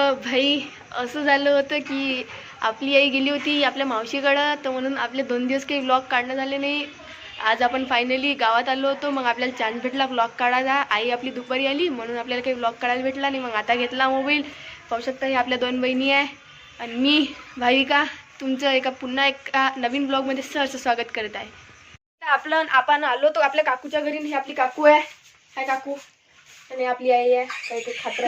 तर भाई असं झालं होतं की आपली आई गेली होती आपल्या मावशीकडं, तर म्हणून आपले 2 दिवस काही व्लॉग काढणं झाले नाही. आज आपण फायनली गावात आलो होतो, मग आपल्याला चान्स भेटला व्लॉग काढायचा. आई आपली दुपारी आली म्हणून आपल्याला काही व्लॉग काढायला भेटला नाही. मग आता घेतला मोबाईल. पाहू शकता हे आपल्या 2 बहिणी आहे आणि मी भाविका तुमचं पुन्हा एका नवीन ब्लॉगमध्ये सहर्ष स्वागत करत आहे. तर आपण आलो तो आपल्या काकूच्या घरी. ही आपली काकू आहे, हाय काकू. आणि आपली आई आहे, काही ते खात्र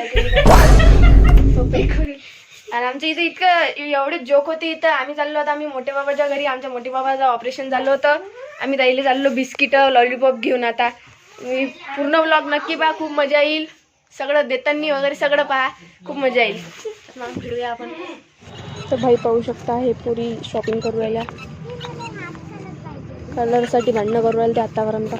आणि आमच्या इथे इतकं एवढे जोक होते. इथं आम्ही चाललो होतो आम्ही मोठ्या बाबाच्या घरी. आमच्या मोठ्या बाबाचं ऑपरेशन झालं होतं. आम्ही राहिले चाललो बिस्किट लॉलीपॉप घेऊन. आता मी पूर्ण व्लॉग नक्की पहा, खूप मजा येईल. सगळं देताना वगैरे सगळं पहा, खूप मजा येईल. मग फिरूया आपण. तर भाई पाहू शकता हे पुरी शॉपिंग करू राहिल्या, कलरसाठी भांडणं करू राहिले ते आतापर्यंत.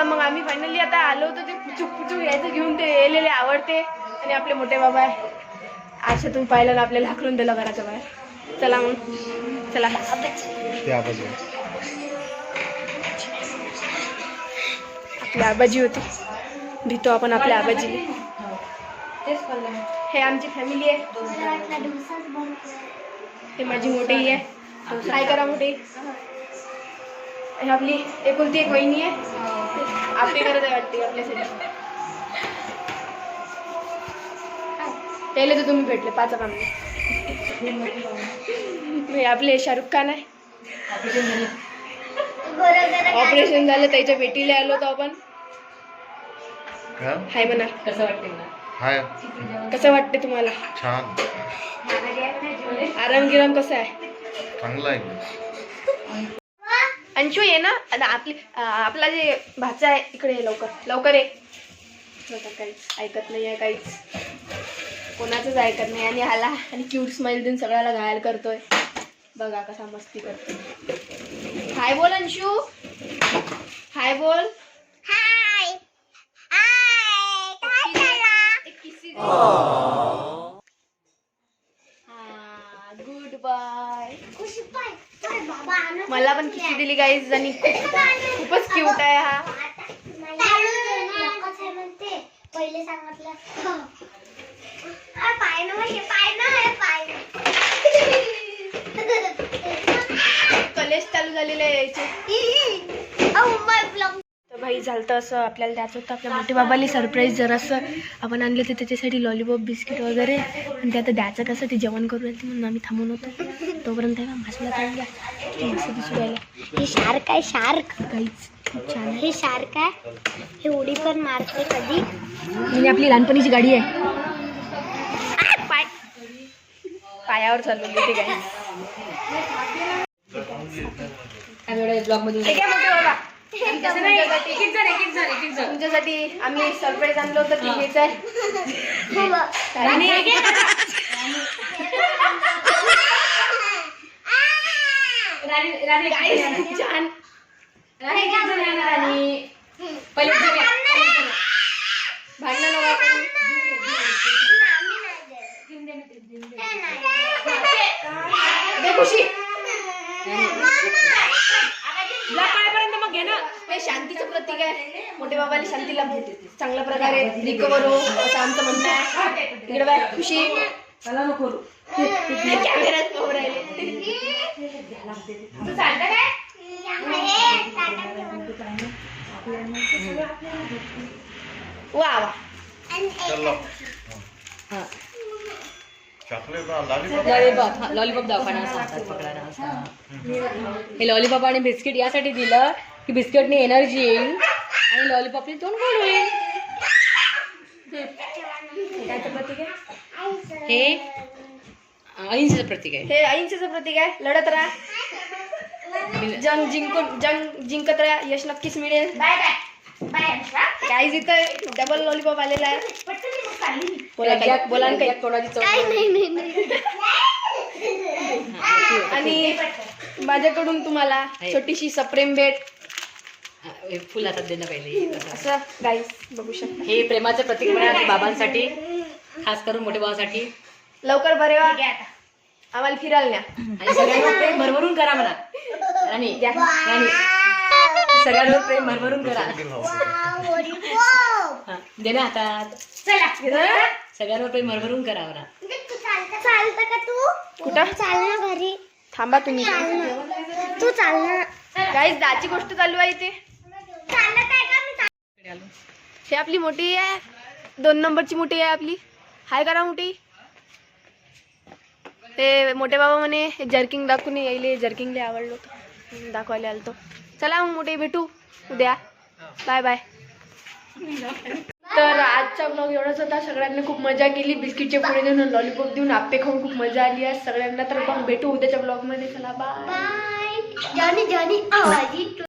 मग आम्ही फायनली आता आलो होतो ते पुचूक यायचं घेऊन. ते येलेले आवडते. आणि आपले मोठे बाबा आहे, आरशातून पाहिलं ना आपल्याला हाकलून दिलं घराच्या बाहेर. चला मग चला. आपली आबाजी होती, भेटतो आपण आपल्या आबाजीला. हे आमची फॅमिली आहे. हे माझी मोठी आहे. काय करा मोठी. हे आपली एकुलती एक वहिनी आहे. आपली करत आहे वाटते आपल्यासाठी. त्याला तर तुम्ही भेटले 5 काम. आपले शाहरुख खान आहे. ऑपरेशन झालं त्याच्या भेटीला आलो होतो आपण. हाय म्हणा. कसं वाटते हाय? कसं वाटते तुम्हाला? छान. आराम गिराम कसं आहे? चांगला आहे. अंशू ये ना. आपला जे भाचा आहे इकडे लवकर लवकर ये. काहीच ऐकत नाही आहे, काहीच कोणाचंच ऐकत नाही. आणि हाला आणि क्यूट स्माइल देऊन सगळ्याला घायल करतोय. बघा कसा मस्ती करतो. हाय बोल अंशू, हाय बोल. Hi good bye. मला पण किसी दिली गाईज आणि खूपच क्यूट आहे हा. पहिले सांगितलं कॉलेज चालू झालेलं आहे यायचे. तर भाई झालं असं आपल्याला द्यायचं होतं आपल्या मोठ्या बाबाला सरप्राईज. जरासं आपण आणले ते त्याच्यासाठी लॉलीपॉप बिस्किट वगैरे. आणि ते आता द्यायचं कसं ते जेवण करू राहिले म्हणून आम्ही थांबून होतो. तोपर्यंत आहे का मासला खाऊन घ्या. मस्त दिसू राहिलं. हे शार्क आहे, शार्क. काहीच खूप छान आहे. हे शार्क आहे. हे उडी पण मारते कधी. म्हणजे आपली लहानपणीची गाडी आहे. पायावर चालवली ते गाडी. ब्लॉग मध्ये तुमच्यासाठी आम्ही सरप्राईज आणलं होतं. ते हेच आहे. खूप छान. आणि पहिले भांडण खुशी मग घे ना. हे शांतीचं प्रतीक आहे. मोठे बाबाला शांतीला चांगल्या प्रकारे रिकवर हो असं आमचं म्हणणं आहे. इकडे बाय खुशी कॅमेऱ्यात कवर राहिले. वा वा. लॉलीपॉप दाखवणार हातात पकडायला. हे लॉलीपॉप आणि बिस्किट यासाठी दिलं की बिस्किटने एनर्जी येईल आणि लॉलीपॉपने तोंड गोड होईल. त्याचं प्रतीक आहे. हे अहिंसेचं प्रतीक आहे. हे अहिंसेचं प्रतीक आहे. लढत राहा, जंग जिंकत राहा, यश नक्कीच मिळेल. काहीच इथं डबल लॉलीपॉप आलेला आहे. बोला आणि माझ्याकडून तुम्हाला छोटीशी सप्रेम भेट. फुल हातात देणं पहिले असं गाईस बघू शकता. हे प्रेमाचं प्रतीक म्हणा बाबांसाठी, खास करून मोठ्या भावासाठी. लवकर बरे व्हा, आम्हाला फिरायला न्या आणि सगळ्यांना प्रेम भरभरून करा म्हणा. राणी सगळ्यांवर प्रेम भरभरून करा. हा, दे ना हातात. सगळ्यांवर प्रेम भरभरून करा बरं. चालतं का तू कुठं चाल ना घरी थांबा तुम्ही. तू चाल ना गाईस दाची गोष्ट चालू आहे इथे. चालत आहे का मी हे आपली मोठी आहे 2 नंबरची मोठी आहे आपली. हाय करा मोठी. ते मोठे बाबा म्हणे जर्किंग दाखवून यायले जर्किंगले आवडलो दाखवायला आलतो. चला मग मोठे भेटू उद्या. Bye bye. तर आजचा ब्लॉग एवढाच होता. सगळ्यांनी खूप मजा केली. बिस्किटचे पुढे देऊन लॉलीपॉप देऊन आप्पे खाऊन खूप मजा आली आहे सगळ्यांना. तर मग भेटू उद्याच्या ब्लॉगमध्ये. चला बाय. बाय जॉनी जॉनी आवाजी